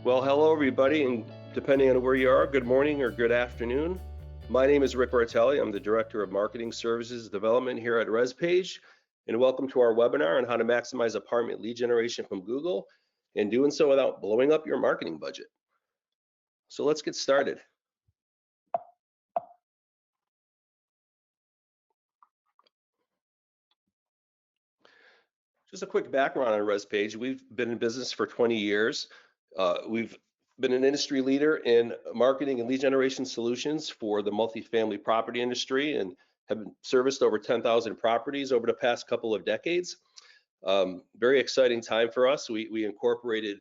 Well, hello, everybody, and depending on where you are, good morning or good afternoon. My name is Rick Bartelli. I'm the Director of Marketing Services Development here at Respage, and welcome to our webinar on how to maximize apartment lead generation from Google and doing so without blowing up your marketing budget. So let's get started. Just a quick background on Respage. We've been in business for 20 years. We've been an industry leader in marketing and lead generation solutions for the multifamily property industry and have serviced over 10,000 properties over the past couple of decades. Very exciting time for us. We incorporated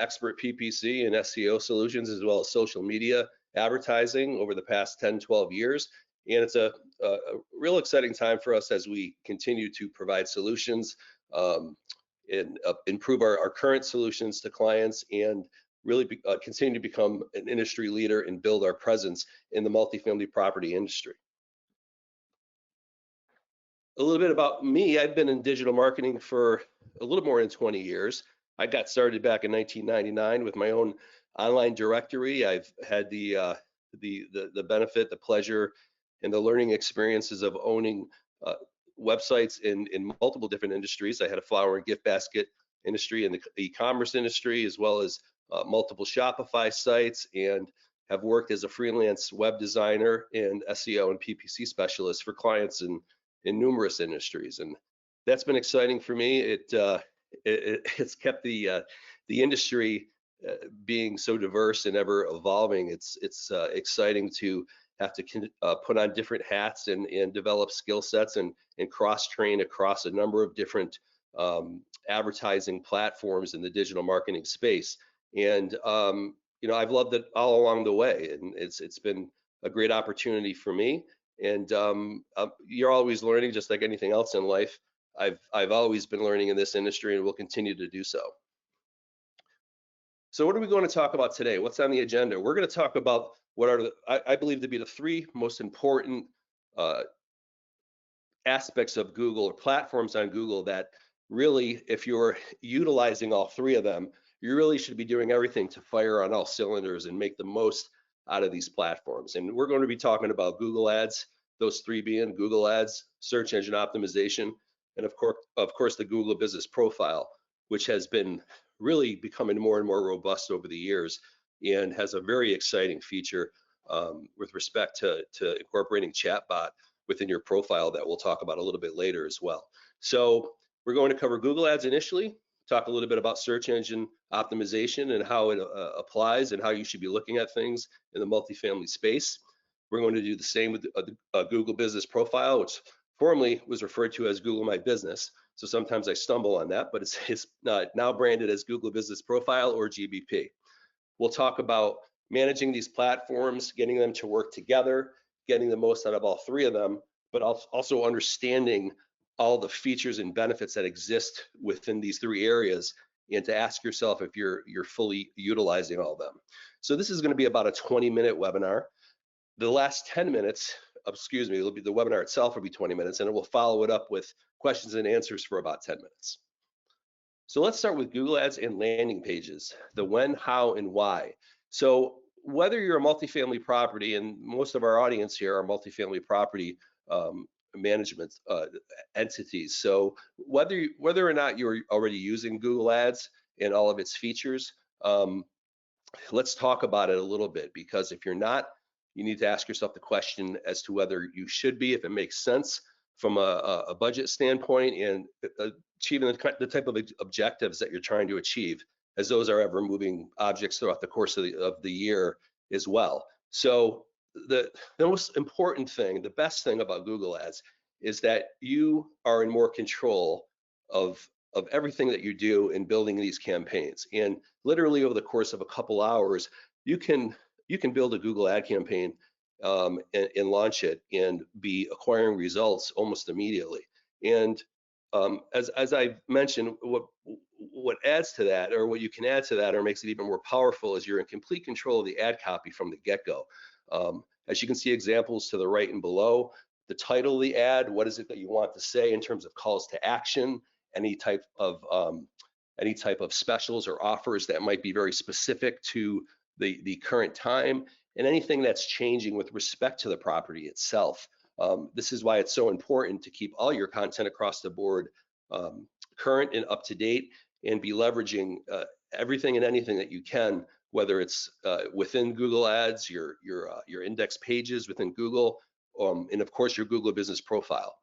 expert PPC and SEO solutions as well as social media advertising over the past 10, 12 years. And it's a real exciting time for us as we continue to provide solutions and improve our current solutions to clients and really continue to become an industry leader and build our presence in the multifamily property industry. A little bit about me. I've been in digital marketing for a little more than 20 years. I got started back in 1999 with my own online directory. I've had the benefit, the pleasure, and the learning experiences of owning websites in multiple different industries. I had a flower and gift basket industry and the e-commerce industry, as well as multiple Shopify sites, and have worked as a freelance web designer and SEO and PPC specialist for clients in numerous industries. And that's been exciting for me. It's kept the industry being so diverse and ever evolving. It's exciting to have to put on different hats and develop skill sets and cross-train across a number of different advertising platforms in the digital marketing space. And I've loved it all along the way, and it's been a great opportunity for me. And you're always learning, just like anything else in life. I've always been learning in this industry and will continue to do so. So what are we going to talk about today? What's on the agenda? We're going to talk about what are I believe to be the three most important aspects of Google or platforms on Google that really, if you're utilizing all three of them, you really should be doing everything to fire on all cylinders and make the most out of these platforms. And we're going to be talking about Google Ads, those three being Google Ads, search engine optimization, and of course the Google Business Profile, which has been really becoming more and more robust over the years and has a very exciting feature with respect to incorporating chatbot within your profile that we'll talk about a little bit later as well. So we're going to cover Google Ads initially, talk a little bit about search engine optimization and how it applies and how you should be looking at things in the multifamily space. We're going to do the same with Google Business Profile, which formerly was referred to as Google My Business. So sometimes I stumble on that, but it's now branded as Google Business Profile or GBP. We'll talk about managing these platforms, getting them to work together, getting the most out of all three of them, but also understanding all the features and benefits that exist within these three areas, and to ask yourself if you're fully utilizing all of them. So this is going to be about a 20-minute webinar. The last 10 minutes, the webinar itself will be 20 minutes, and it will follow it up with questions and answers for about 10 minutes. So let's start with Google Ads and landing pages, the when, how, and why. So whether you're a multifamily property, and most of our audience here are multifamily property management entities. So whether or not you're already using Google Ads and all of its features, let's talk about it a little bit, because if you're not, you need to ask yourself the question as to whether you should be, if it makes sense from a budget standpoint and achieving the type of objectives that you're trying to achieve, as those are ever moving objects throughout the course of the year as well. So the most important thing, the best thing about Google Ads is that you are in more control of everything that you do in building these campaigns. And literally over the course of a couple hours, you can build a Google ad campaign and launch it and be acquiring results almost immediately. And as I mentioned, what adds to that, or what you can add to that, or makes it even more powerful, is you're in complete control of the ad copy from the get-go. As you can see examples to the right and below, the title of the ad, what is it that you want to say in terms of calls to action, any type of any type of specials or offers that might be very specific to the current time, and anything that's changing with respect to the property itself. This is why it's so important to keep all your content across the board current and up to date, and be leveraging everything and anything that you can, whether it's within Google Ads, your index pages within Google, and of course your Google business profile.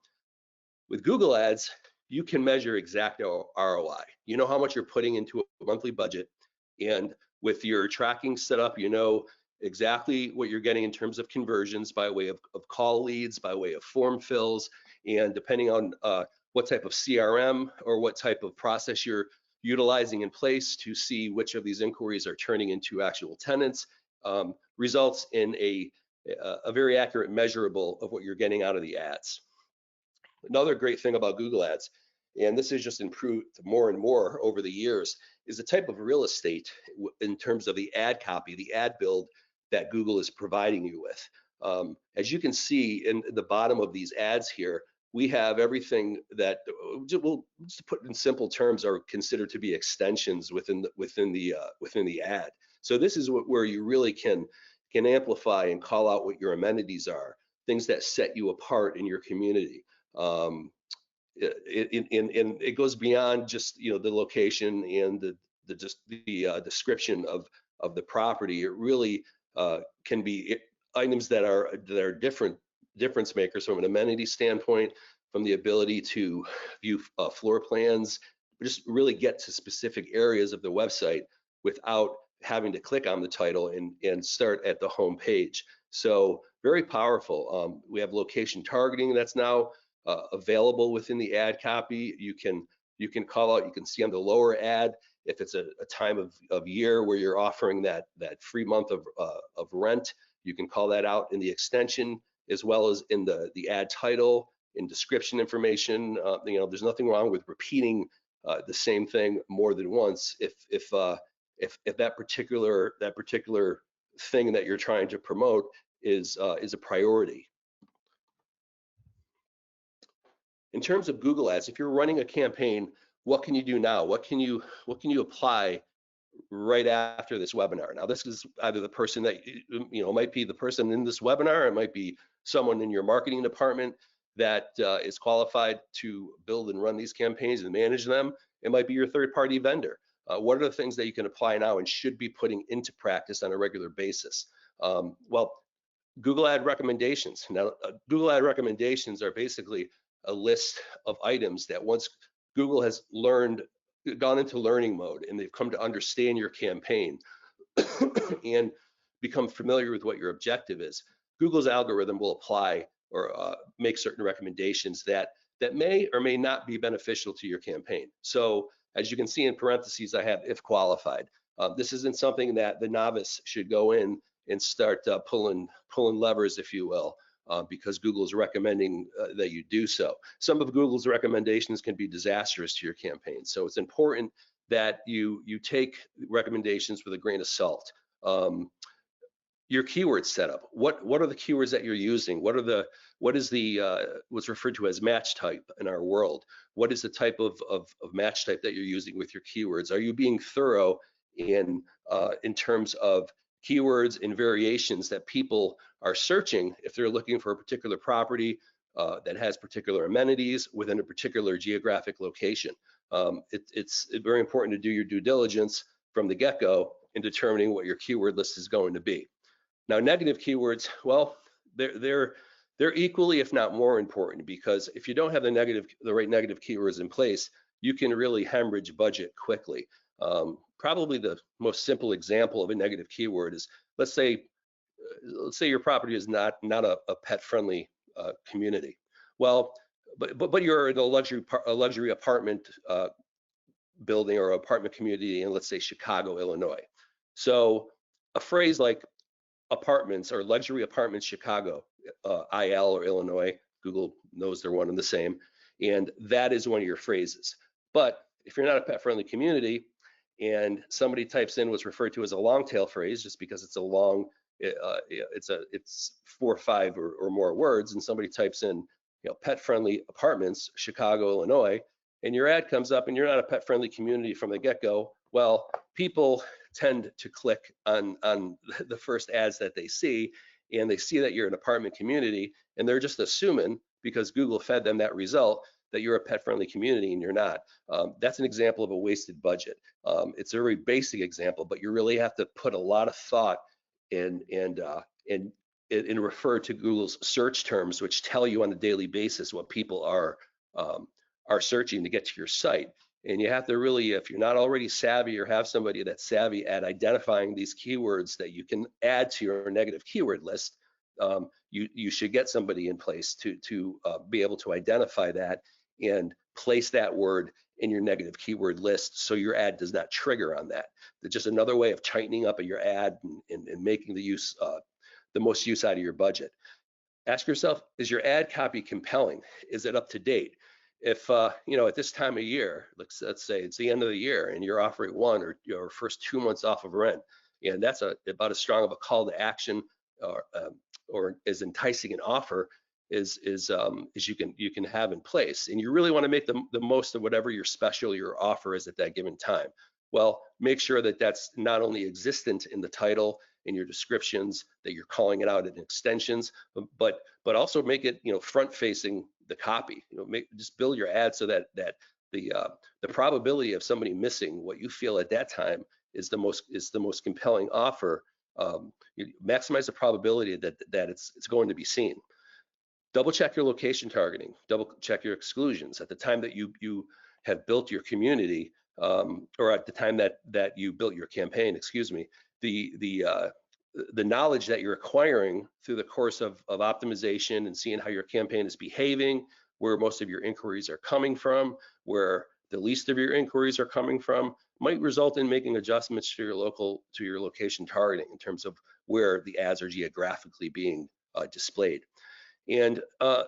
With Google Ads, you can measure exact ROI. You know how much you're putting into a monthly budget, and with your tracking set up, you know exactly what you're getting in terms of conversions by way of call leads, by way of form fills, and depending on what type of CRM or what type of process you're utilizing in place to see which of these inquiries are turning into actual tenants, results in a very accurate measurable of what you're getting out of the ads. Another great thing about Google Ads, and this has just improved more and more over the years, is the type of real estate in terms of the ad copy, the ad build that Google is providing you with. As you can see in the bottom of these ads here, we have everything that, we'll just put in simple terms, are considered to be extensions within the ad. So this is where you really can amplify and call out what your amenities are, things that set you apart in your community. It goes beyond just the location and the description of the property. It really can be items that are difference makers from an amenity standpoint, from the ability to view floor plans, just really get to specific areas of the website without having to click on the title and start at the home page. So very powerful. We have location targeting that's now available within the ad copy. You can call out, you can see on the lower ad if it's a time of year where you're offering that free month of rent. You can call that out in the extension, as well as in the ad title, in description information. There's nothing wrong with repeating the same thing more than once if that particular thing that you're trying to promote is a priority. In terms of Google Ads, if you're running a campaign, what can you do now? What can you apply right after this webinar? Now, this is either the person that might be the person in this webinar, it might be someone in your marketing department that is qualified to build and run these campaigns and manage them. It might be your third-party vendor. What are the things that you can apply now and should be putting into practice on a regular basis? Well, Google Ad recommendations. Now, Google Ad recommendations are basically a list of items that once Google has gone into learning mode and they've come to understand your campaign and become familiar with what your objective is, Google's algorithm will apply or make certain recommendations that may or may not be beneficial to your campaign. So as you can see in parentheses, I have if qualified. This isn't something that the novice should go in and start pulling levers, if you will, because Google is recommending that you do so. Some of Google's recommendations can be disastrous to your campaign. So it's important that you take recommendations with a grain of salt. Your keyword setup. What are the keywords that you're using? What is what's referred to as match type in our world? What is the type of match type that you're using with your keywords? Are you being thorough in terms of keywords and variations that people are searching if they're looking for a particular property that has particular amenities within a particular geographic location? It's very important to do your due diligence from the get-go in determining what your keyword list is going to be. Now, negative keywords, well, they're equally, if not more important, because if you don't have the right negative keywords in place, you can really hemorrhage budget quickly. Probably the most simple example of a negative keyword is, let's say your property is not a pet-friendly community. Well, but you're in a luxury apartment building or apartment community in, let's say, Chicago, Illinois. So a phrase like apartments or luxury apartments Chicago, IL or Illinois, Google knows they're one and the same, and that is one of your phrases. But if you're not a pet-friendly community and somebody types in what's referred to as a long tail phrase, just because it's a long, it's 4 or 5 or more words, and somebody types in pet-friendly apartments Chicago, Illinois, and your ad comes up and you're not a pet friendly community from the get-go, well, people tend to click on the first ads that they see, and they see that you're an apartment community, and they're just assuming, because Google fed them that result, that you're a pet friendly community, and you're not. That's an example of a wasted budget. It's a very basic example, but you really have to put a lot of thought and refer to Google's search terms, which tell you on a daily basis what people are searching to get to your site. And you have to really, if you're not already savvy or have somebody that's savvy at identifying these keywords that you can add to your negative keyword list, you should get somebody in place to be able to identify that and place that word in your negative keyword list so your ad does not trigger on that. It's just another way of tightening up your ad and making the most use out of your budget. Ask yourself, is your ad copy compelling? Is it up to date? If at this time of year, let's say it's the end of the year and you're offering one or your first 2 months off of rent, and that's about as strong of a call to action or as enticing an offer as you can have in place, and you really want to make the most of whatever your special, your offer is at that given time. Well, make sure that that's not only existent in the title, in your descriptions, that you're calling it out in extensions, but also make it front facing the copy. Just build your ad so that the probability of somebody missing what you feel at that time is the most compelling offer. You maximize the probability that it's going to be seen. Double check your location targeting. Double check your exclusions at the time that you have built your community, or at the time that you built your campaign. Excuse me. The knowledge that you're acquiring through the course of optimization and seeing how your campaign is behaving, where most of your inquiries are coming from, where the least of your inquiries are coming from, might result in making adjustments to your location targeting in terms of where the ads are geographically being displayed. And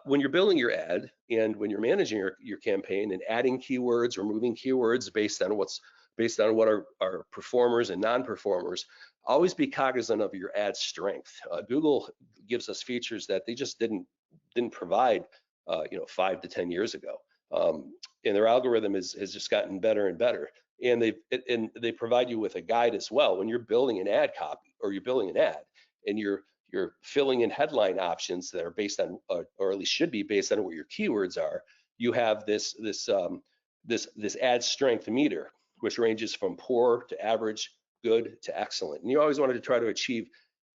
when you're building your ad and when you're managing your campaign and adding keywords, removing keywords based on what are performers and non-performers, always be cognizant of your ad strength. Google gives us features that they just didn't provide 5 to 10 years ago, and their algorithm has just gotten better and better. And they provide you with a guide as well when you're building an ad copy or you're building an ad, and you're filling in headline options that are based on, or at least should be based on what your keywords are. You have this ad strength meter, which ranges from poor to average, good to excellent. And you always wanted to try to achieve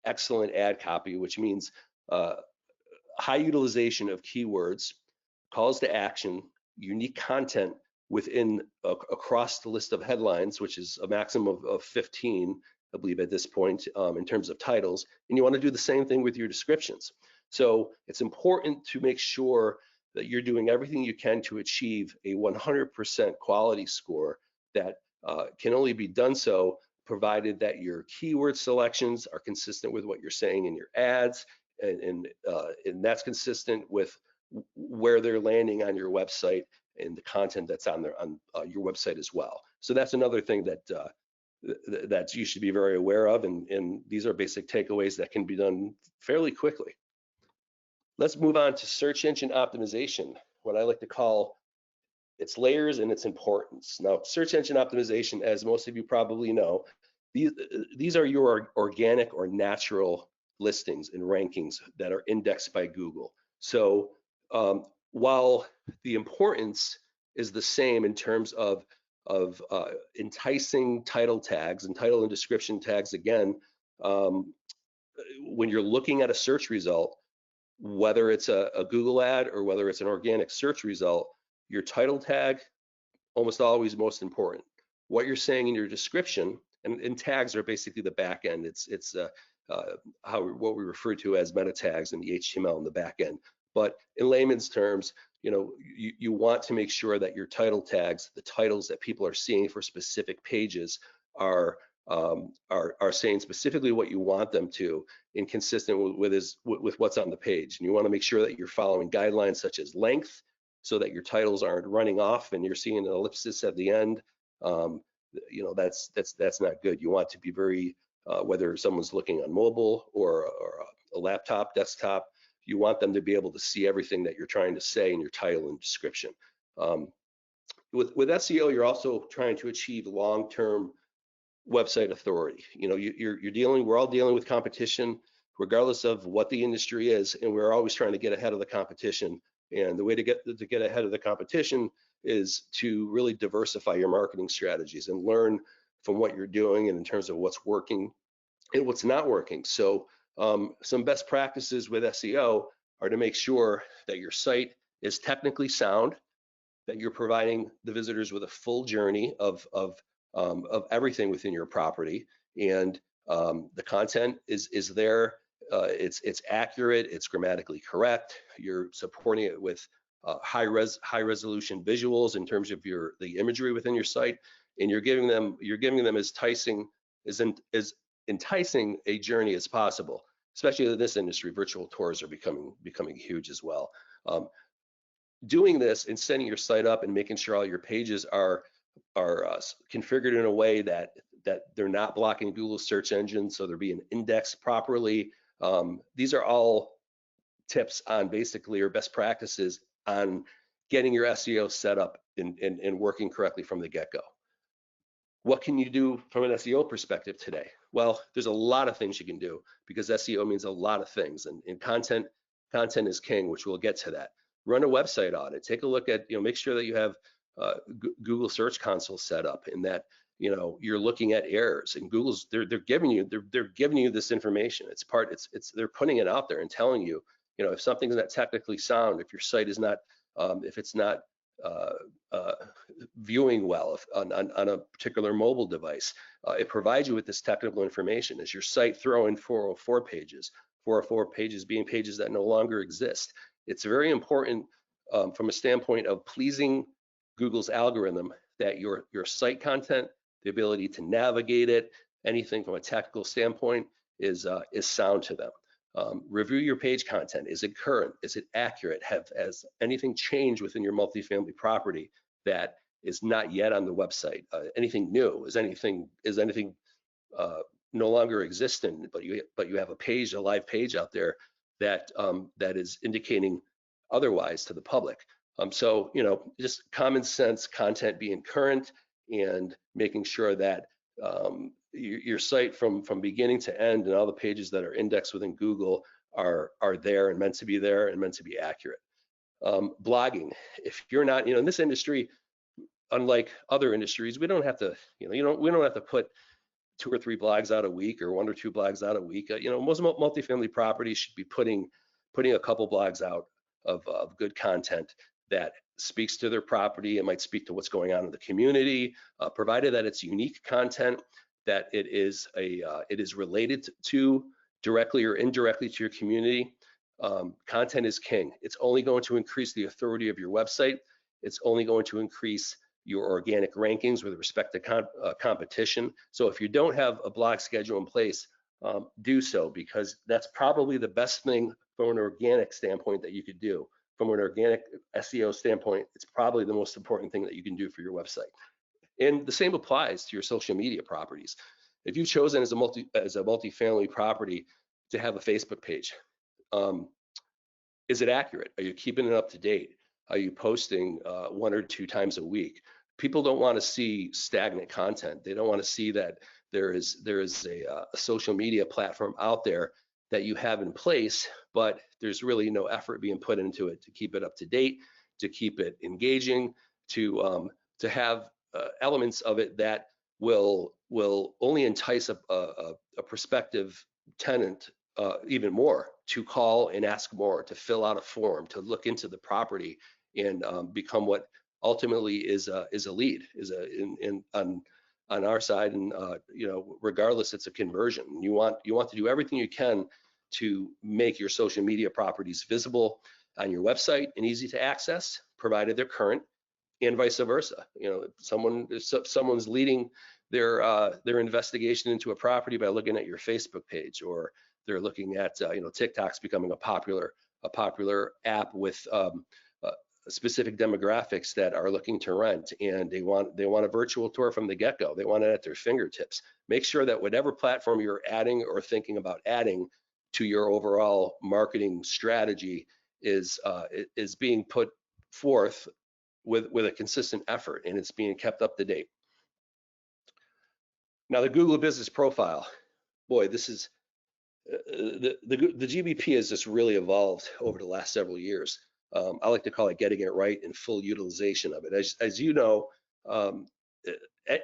excellent ad copy, which means high utilization of keywords, calls to action, unique content within across the list of headlines, which is a maximum of 15, I believe at this point, in terms of titles. And you want to do the same thing with your descriptions. So it's important to make sure that you're doing everything you can to achieve a 100% quality score that can only be done so provided that your keyword selections are consistent with what you're saying in your ads, and that's consistent with where they're landing on your website and the content that's on your website as well. So that's another thing that you should be very aware of, and these are basic takeaways that can be done fairly quickly. Let's move on to search engine optimization, what I like to call its layers and its importance. Now, search engine optimization, as most of you probably know, these are your organic or natural listings and rankings that are indexed by Google. So while the importance is the same in terms of enticing title tags and title and description tags, again, when you're looking at a search result, whether it's a Google ad or whether it's an organic search result, your title tag almost always most important. What you're saying in your description, and tags are basically the back end. It's what we refer to as meta tags in the HTML in the back end. But in layman's terms, you want to make sure that your title tags, the titles that people are seeing for specific pages, are saying specifically what you want them to, and consistent with what's on the page. And you want to make sure that you're following guidelines such as length, so that your titles aren't running off and you're seeing an ellipsis at the end. That's not good. You want to be very, whether someone's looking on mobile or a laptop, desktop, you want them to be able to see everything that you're trying to say in your title and description. with SEO, you're also trying to achieve long-term website authority. You know, we're all dealing with competition, regardless of what the industry is, and we're always trying to get ahead of the competition. And the way to get ahead of the competition is to really diversify your marketing strategies and learn from what you're doing and in terms of what's working and what's not working. So some best practices with SEO are to make sure that your site is technically sound, that you're providing the visitors with a full journey of everything within your property, and the content is there. It's accurate. It's grammatically correct. You're supporting it with high resolution visuals in terms of the imagery within your site, and you're giving them as enticing a journey as possible. Especially in this industry, virtual tours are becoming huge as well. Doing this and setting your site up and making sure all your pages are configured in a way that they're not blocking Google search engine, so they're being indexed properly. These are all tips on basically, or best practices on getting your SEO set up and working correctly from the get-go. What can you do from an SEO perspective today? Well, there's a lot of things you can do, because SEO means a lot of things, and content is king, which we'll get to that. Run a website audit. Take a look at, make sure that you have Google Search Console set up, and that you're looking at errors. And Google's they're giving you this information. They're putting it out there and telling you, if something's not technically sound, if your site is not, if it's not viewing well on a particular mobile device, it provides you with this technical information. Is your site throwing 404 pages? 404 pages being pages that no longer exist. It's very important from a standpoint of pleasing Google's algorithm that your site content, the ability to navigate it, anything from a technical standpoint is sound to them. Review your page content. Is it current? Is it accurate? Has anything changed within your multifamily property that is not yet on the website? Anything new? Is anything no longer existent, but you have a live page out there that is indicating otherwise to the public? So just common sense content being current, and making sure that your site from beginning to end, and all the pages that are indexed within Google are there and meant to be there and meant to be accurate. Blogging. If you're not, in this industry, unlike other industries, we don't have to, we don't have to put 2 or 3 blogs out a week, or 1 or 2 blogs out a week. Most multifamily properties should be putting a couple blogs out of good content that speaks to their property. It might speak to what's going on in the community, provided that it's unique content, that it is related to directly or indirectly to your community. Content is king. It's only going to increase the authority of your website. It's only going to increase your organic rankings with respect to competition. So if you don't have a blog schedule in place, do so, because that's probably the best thing from an organic standpoint that you could do. From an organic SEO standpoint, it's probably the most important thing that you can do for your website. And the same applies to your social media properties. If you've chosen as a multifamily property to have a Facebook page, is it accurate? Are you keeping it up to date? Are you posting 1 or 2 times a week? People don't want to see stagnant content. They don't want to see that there is a social media platform out there that you have in place, but there's really no effort being put into it to keep it up to date, to keep it engaging, to have elements of it that will only entice a prospective tenant even more to call and ask more, to fill out a form, to look into the property, and become what ultimately is a lead, on our side. And regardless, it's a conversion. You want to do everything you can to make your social media properties visible on your website and easy to access, provided they're current, and vice versa. If someone's leading their investigation into a property by looking at your Facebook page, or they're looking at TikTok's becoming a popular app with specific demographics that are looking to rent, and they want a virtual tour from the get-go. They want it at their fingertips. Make sure that whatever platform you're adding or thinking about adding to your overall marketing strategy is being put forth with a consistent effort, and it's being kept up to date. Now, the Google Business Profile, boy, this is the GBP has just really evolved over the last several years. I like to call it getting it right and full utilization of it. As you know, um,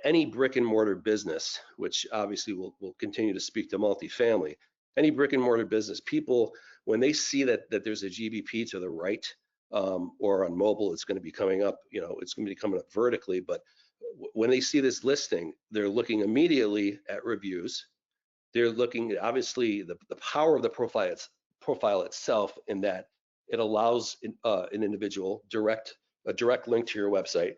any brick and mortar business, which obviously will continue to speak to multifamily, any brick and mortar business, people, when they see that there's a GBP to the right, or on mobile, it's going to be coming up, it's going to be coming up vertically, but when they see this listing, they're looking immediately at reviews. They're looking, obviously, the power of the profile itself, in that it allows an individual a direct link to your website,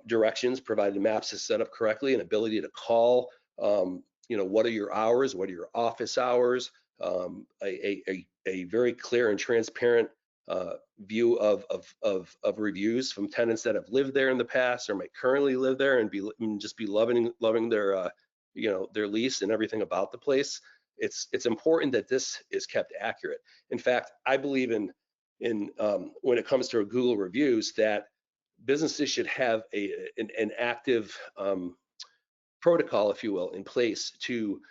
directions, provided maps is set up correctly, an ability to call, what are your hours, what are your office hours, a very clear and transparent view of reviews from tenants that have lived there in the past or might currently live there and just be loving their their lease and everything about the place. It's important that this is kept accurate. In fact, I believe in when it comes to Google reviews, that businesses should have an active protocol, if you will, in place to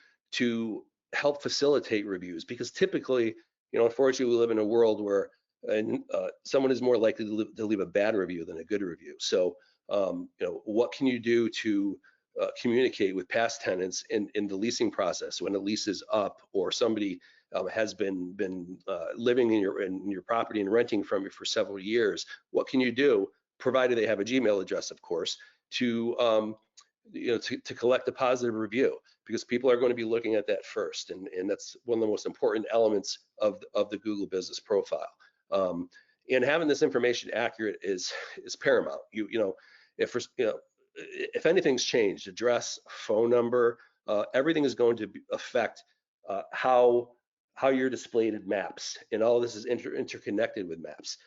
help facilitate reviews, because typically, unfortunately, we live in a world where someone is more likely to leave a bad review than a good review. So, what can you do to communicate with past tenants in the leasing process when a lease is up, or somebody has been living in your property and renting from you for several years? What can you do, provided they have a Gmail address, of course, to to collect a positive review, because people are going to be looking at that first, and that's one of the most important elements of the Google Business Profile. And having this information accurate is paramount. If anything's changed, address, phone number, everything is going to affect how you're displayed in maps, and all this is interconnected with maps.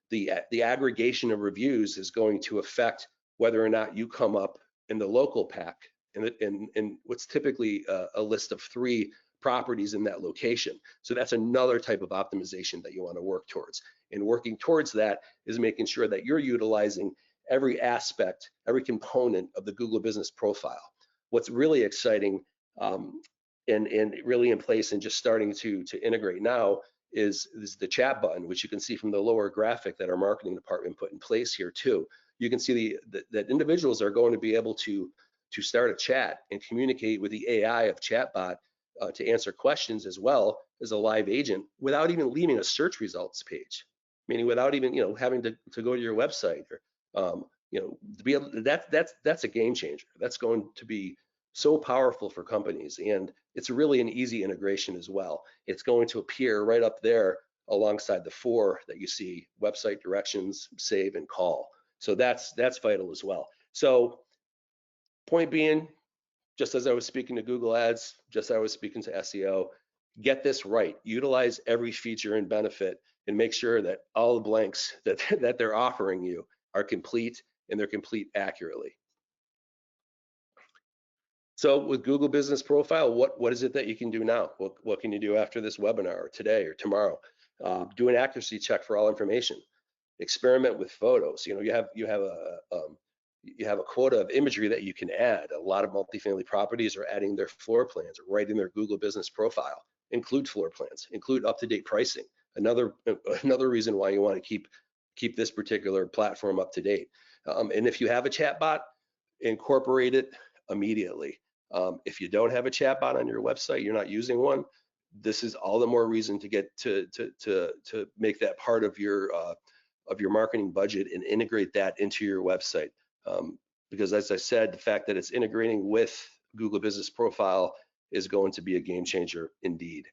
The aggregation of reviews is going to affect whether or not you come up in the local pack, and what's typically a list of 3 properties in that location. So that's another type of optimization that you want to work towards. And working towards that is making sure that you're utilizing every aspect, every component of the Google Business Profile. What's really exciting, and really in place and just starting to integrate now, is the chat button, which you can see from the lower graphic that our marketing department put in place here too. You can see that individuals are going to be able to start a chat and communicate with the AI of chatbot to answer questions, as well as a live agent, without even leaving a search results page, meaning without even having to go to your website, or to be able to, that's a game changer. That's going to be so powerful for companies, and it's really an easy integration as well. It's going to appear right up there alongside the 4 that you see: website, directions, save, and call. So that's vital as well. So, point being, just as I was speaking to Google Ads, just as I was speaking to SEO, get this right. Utilize every feature and benefit, and make sure that all the blanks that they're offering you are complete, and they're complete accurately. So with Google Business Profile, what is it that you can do now? What can you do after this webinar, or today, or tomorrow? Do an accuracy check for all information. Experiment with photos. You have a quota of imagery that you can add. A lot of multifamily properties are adding their floor plans right in their Google Business Profile. Include floor plans. Include up-to-date pricing. Another reason why you want to keep this particular platform up to date. And if you have a chatbot, incorporate it immediately. If you don't have a chatbot on your website, you're not using one, this is all the more reason to get to make that part of your marketing budget and integrate that into your website. Because as I said, the fact that it's integrating with Google Business Profile is going to be a game changer indeed.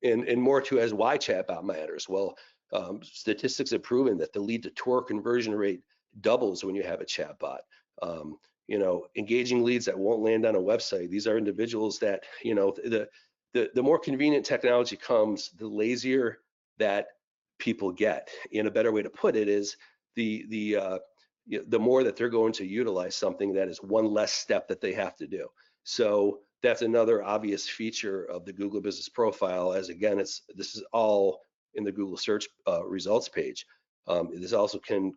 And more to as why chatbot matters. Well, statistics have proven that the lead to tour conversion rate doubles when you have a chatbot. Engaging leads that won't land on a website. These are individuals that, the more convenient technology comes, the lazier that people get. And a better way to put it is the more that they're going to utilize something, that is one less step that they have to do. So that's another obvious feature of the Google Business Profile, as again, this is all in the Google search results page. This also can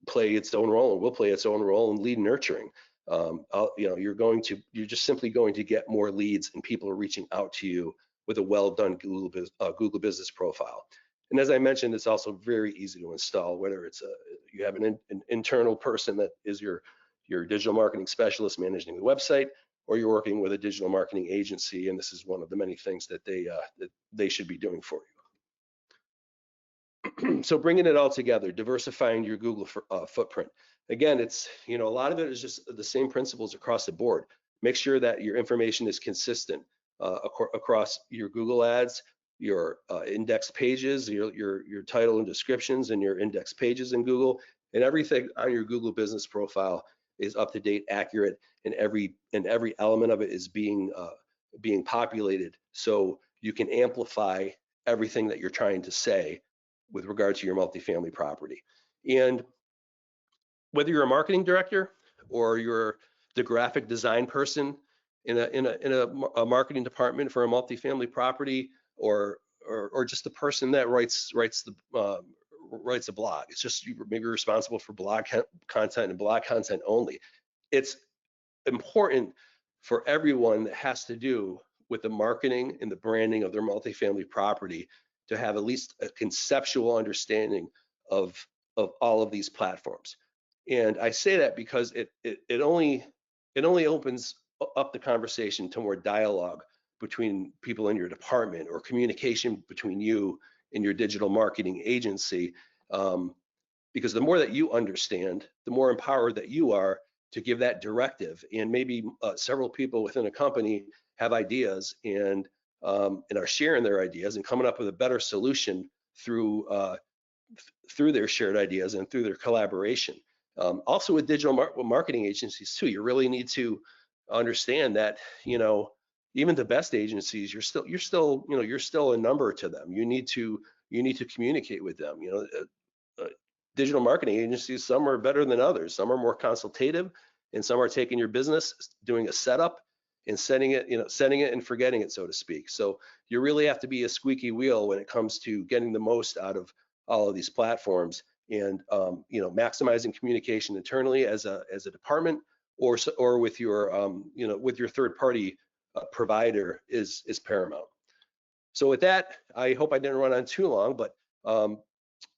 play its own role, and will play its own role in lead nurturing. You're just simply going to get more leads, and people are reaching out to you with a well-done Google Business Profile. And as I mentioned, it's also very easy to install, whether it's you have an internal person that is your digital marketing specialist managing the website, or you're working with a digital marketing agency, and this is one of the many things that they should be doing for you. So bringing it all together, diversifying your Google footprint. Again, it's, a lot of it is just the same principles across the board. Make sure that your information is consistent across your Google ads, your index pages, your title and descriptions, and your index pages in Google, and everything on your Google Business Profile is up to date, accurate, and every element of it is being populated, so you can amplify everything that you're trying to say with regard to your multifamily property. And whether you're a marketing director or you're the graphic design person in a marketing department for a multifamily property, or just the person that writes a blog, it's just you maybe responsible for blog content and blog content only. It's important for everyone that has to do with the marketing and the branding of their multifamily property to have at least a conceptual understanding of all of these platforms. And I say that because it only opens up the conversation to more dialogue between people in your department, or communication between you and your digital marketing agency. Because the more that you understand, the more empowered that you are to give that directive. And maybe several people within a company have ideas and are sharing their ideas and coming up with a better solution through their shared ideas and through their collaboration. Also with digital marketing agencies too, you really need to understand that, even the best agencies, you're still a number to them. You need to communicate with them. Digital marketing agencies, some are better than others. Some are more consultative, and some are taking your business, doing a setup and setting it and forgetting it, so to speak. So you really have to be a squeaky wheel when it comes to getting the most out of all of these platforms, and maximizing communication internally as a department, or with your with your third party provider is paramount. So with that, I hope I didn't run on too long, but I'll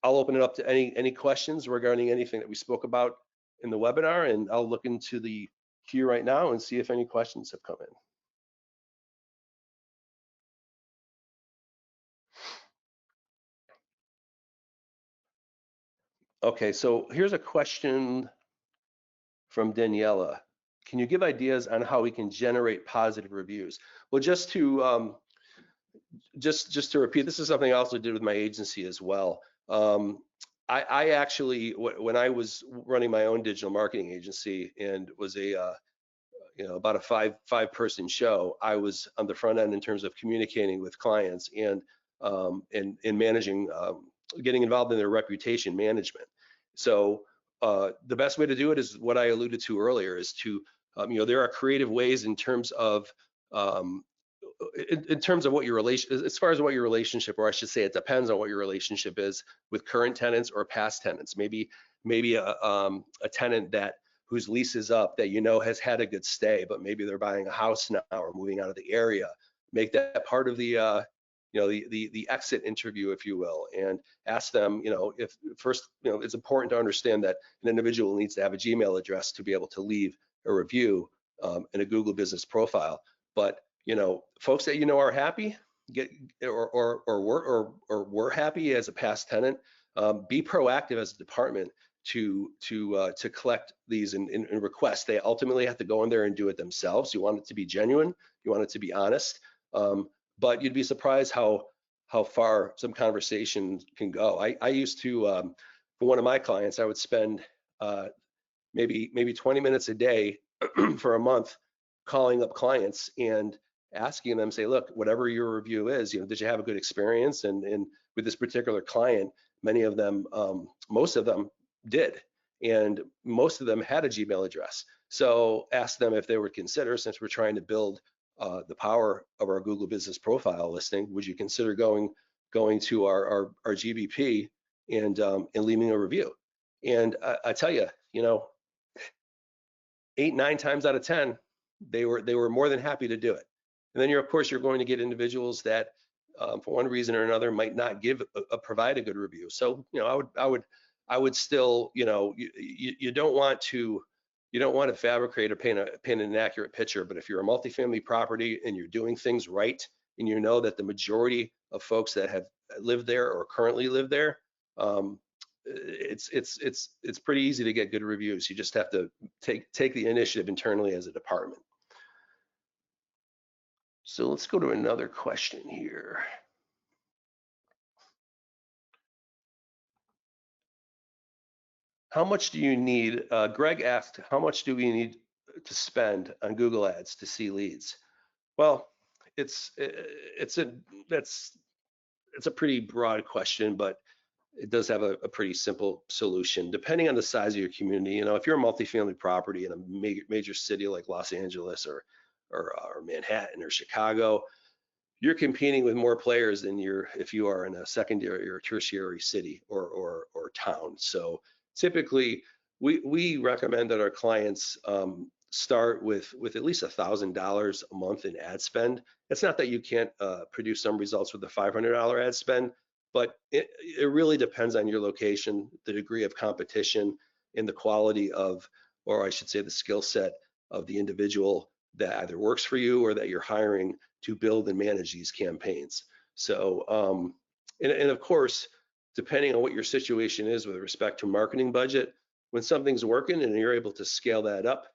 open it up to any questions regarding anything that we spoke about in the webinar, and I'll look into the queue right now and see if any questions have come in. Okay, so here's a question from Daniela. Can you give ideas on how we can generate positive reviews? Well, just to repeat, this is something I also did with my agency as well. I actually, when I was running my own digital marketing agency and was about a five person show, I was on the front end in terms of communicating with clients and managing, getting involved in their reputation management. So the best way to do it is what I alluded to earlier, is to there are creative ways in terms of what your as far as what your relationship, or I should say it depends on what your relationship is with current tenants or past tenants. Maybe a tenant whose lease is up that has had a good stay, but maybe they're buying a house now or moving out of the area. Make that part of the the exit interview, if you will, and ask them, if first, it's important to understand that an individual needs to have a Gmail address to be able to leave a review in a Google Business Profile. But folks that are happy, or were happy as a past tenant, be proactive as a department to collect these and request. They ultimately have to go in there and do it themselves. You want it to be genuine, you want it to be honest, but you'd be surprised how far some conversations can go. I used to, for one of my clients, I would spend maybe 20 minutes a day for a month calling up clients and asking them, say, look, whatever your review is, did you have a good experience? And with this particular client, many of them, most of them did, and most of them had a Gmail address. So ask them if they would consider, since we're trying to build the power of our Google Business Profile listing, would you consider going to our GBP and leaving a review. And I tell you, 8, 9 times out of 10, they were more than happy to do it. And then of course, you're going to get individuals that, for one reason or another, might not provide a good review. So, I would still, you don't want to fabricate or paint an inaccurate picture. But if you're a multifamily property and you're doing things right, and you know that the majority of folks that have lived there or currently live there, it's pretty easy to get good reviews. You just have to take the initiative internally as a department. So let's go to another question here. How much do you need? Greg asked, how much do we need to spend on Google Ads to see leads? Well, it's a pretty broad question, but it does have a pretty simple solution. Depending on the size of your community, if you're a multifamily property in a major city like Los Angeles or Manhattan or Chicago, you're competing with more players than if you are in a secondary or tertiary city or town. So typically, we recommend that our clients start with at least $1,000 a month in ad spend. It's not that you can't produce some results with a $500 ad spend, but it really depends on your location, the degree of competition, and the quality of, or I should say, the skill set of the individual that either works for you or that you're hiring to build and manage these campaigns. So, and of course, depending on what your situation is with respect to marketing budget, when something's working and you're able to scale that up,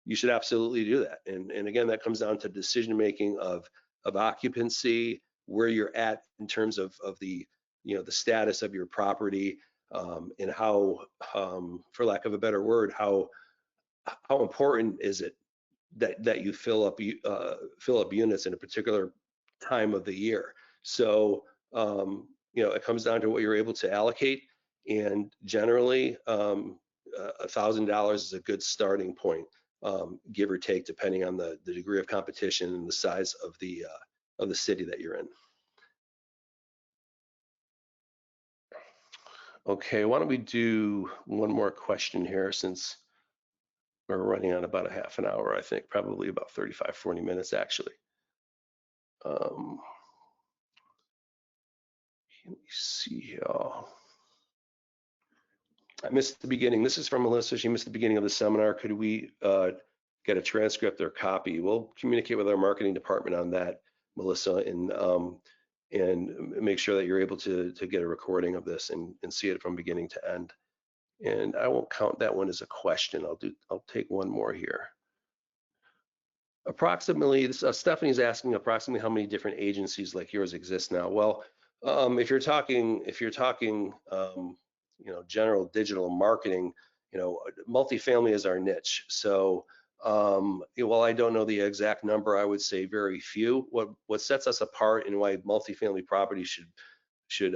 you should absolutely do that. And again, that comes down to decision making of occupancy, where you're at in terms of the the status of your property, and how, for lack of a better word, how important is it that you fill up units in a particular time of the year. So it comes down to what you're able to allocate, and generally $1,000 is a good starting point, give or take, depending on the degree of competition and the size of the city that you're in. Okay, why don't we do one more question here, since we're running on about a half an hour, I think, probably about 35, 40 minutes actually. Let me see here. I missed the beginning. This is from Melissa. She missed the beginning of the seminar. Could we get a transcript or copy? We'll communicate with our marketing department on that, Melissa, and make sure that you're able to get a recording of this and see it from beginning to end. And I won't count that one as a question. I'll take one more here. Approximately, Stephanie's asking approximately how many different agencies like yours exist now. Well, if you're talking general digital marketing, multifamily is our niche. So while I don't know the exact number, I would say very few. What sets us apart and why multifamily properties should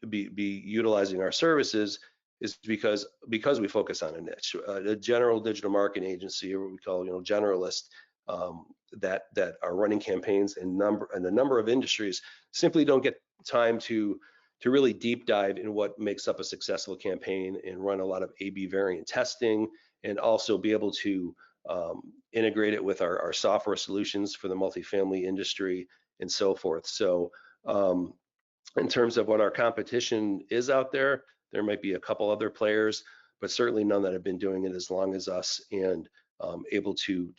be utilizing our services is because we focus on a niche. A general digital marketing agency, or what we call generalist, that are running campaigns in a number of industries, simply don't get time to really deep dive in what makes up a successful campaign and run a lot of A/B variant testing, and also be able to integrate it with our software solutions for the multifamily industry and so forth. So in terms of what our competition is out there might be a couple other players, but certainly none that have been doing it as long as us, and able to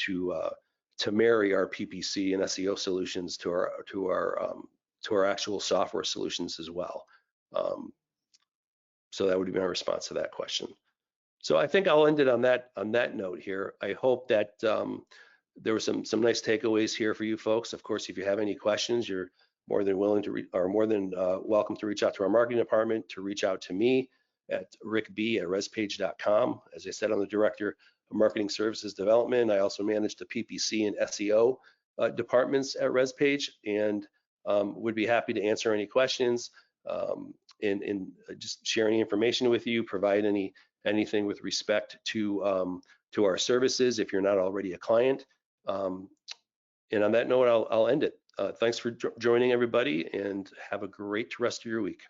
marry our PPC and SEO solutions to our actual software solutions as well. So that would be my response to that question. So I think I'll end it on that note here. I hope that there were some nice takeaways here for you folks. Of course, if you have any questions, you're more than willing to welcome to reach out to our marketing department, to reach out to me at rickb@respage.com. As I said, I'm the director of marketing services development. I also manage the PPC and SEO departments at Respage, and would be happy to answer any questions, and just share any information with you, provide anything with respect to our services if you're not already a client. And on that note, I'll end it. Thanks for joining, everybody, and have a great rest of your week.